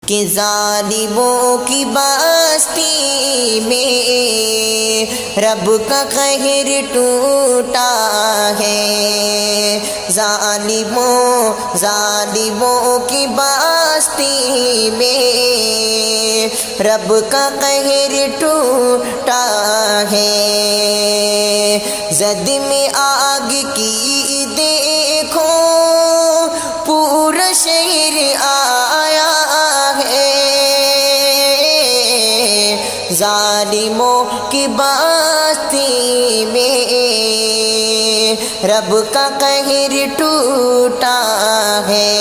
کہ ظالموں کی بستی میں رب کا قہر ٹوٹا ہے، ظالموں کی بستی میں رب کا قہر ٹوٹا ہے۔ زد میں آگ کی دیکھو پورا شہر آیا ہے، ظالموں کی بستی میں رب کا قہر ٹوٹا ہے۔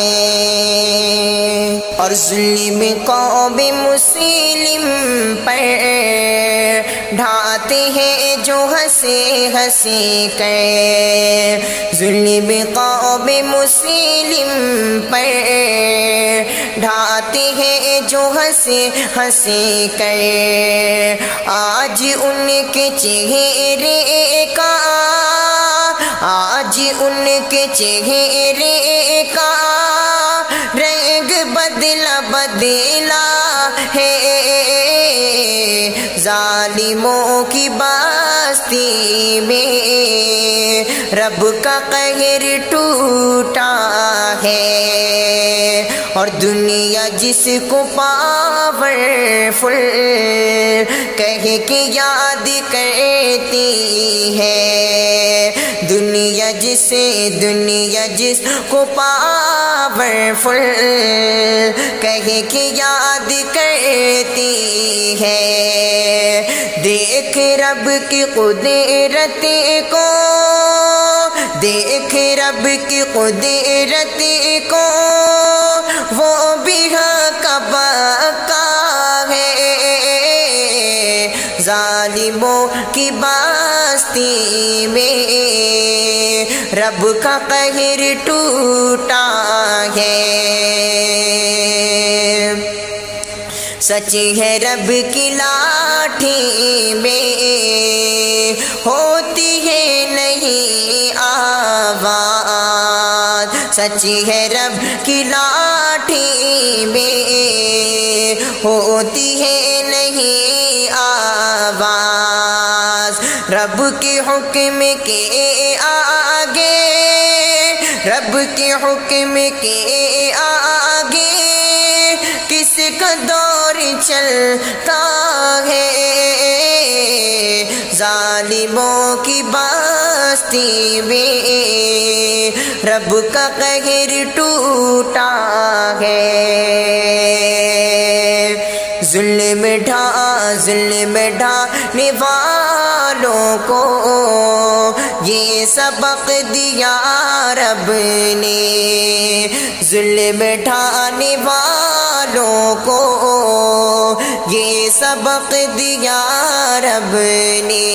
اور ظلم قوم مسلم پر ڈھاتے ہیں جو ہنسی کر، ظلم قوم مسلم پر ڈھاتے ہیں جو ہنسی کر، آج ان کے چہرے کا رنگ بدلا ہے، ظالموں کی بستی میں رب کا قہر ٹوٹا ہے۔ اور دنیا جس کو پاورفل کہہ کے یاد کرتی ہے، دنیا جس کو پاورفل کہہ کے یاد کرتی ہے، دیکھ رب کی قدرت کو، دیکھ رب کی قدرت کو، وہ بھی حق بقا ہے، ظالموں کی بستی میں رب کا قہر ٹوٹا ہے۔ سچ ہے رب کی لاٹھی میں ہوتی ہے نہیں آواز، سچ ہے رب کی لاٹھی میں ہوتی ہے نہیں آواز، رب کے حکم کے آگے، رب کے حکم کے آگے کس کا دور چلتا ہے، ظالموں کی بستی میں رب کا قہر ٹوٹا ہے۔ ظلم ڈھانے والوں کو یہ سبق دیا رب نے، ظلم ڈھانے والوں کو یہ سبق دیا رب نے،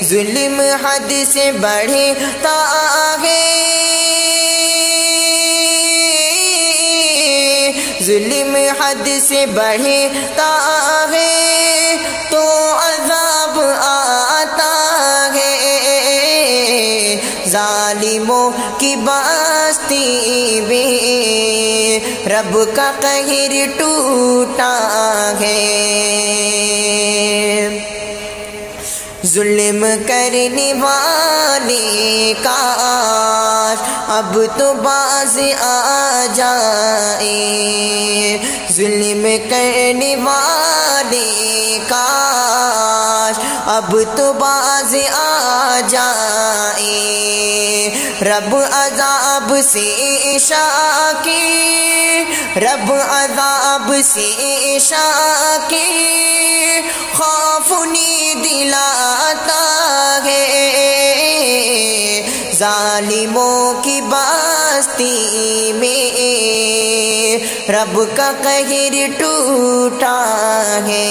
ظلم حد سے بڑھتا ہے، ظلم حد سے بڑھتا ہے تو عذاب آتا ہے، ظالموں کی بستی میں رب کا قہر ٹوٹا ہے۔ ظلم کرنے والے کاش اب تو باز آ جائے، ظلم کرنے والے کاش اب تو باز آ جائے، رب عذاب سے شاکر، رب عذاب سے شاکر خوف نہیں دلاتا ہے، ظالموں کی بستی میں رب کا قہر ٹوٹا ہے۔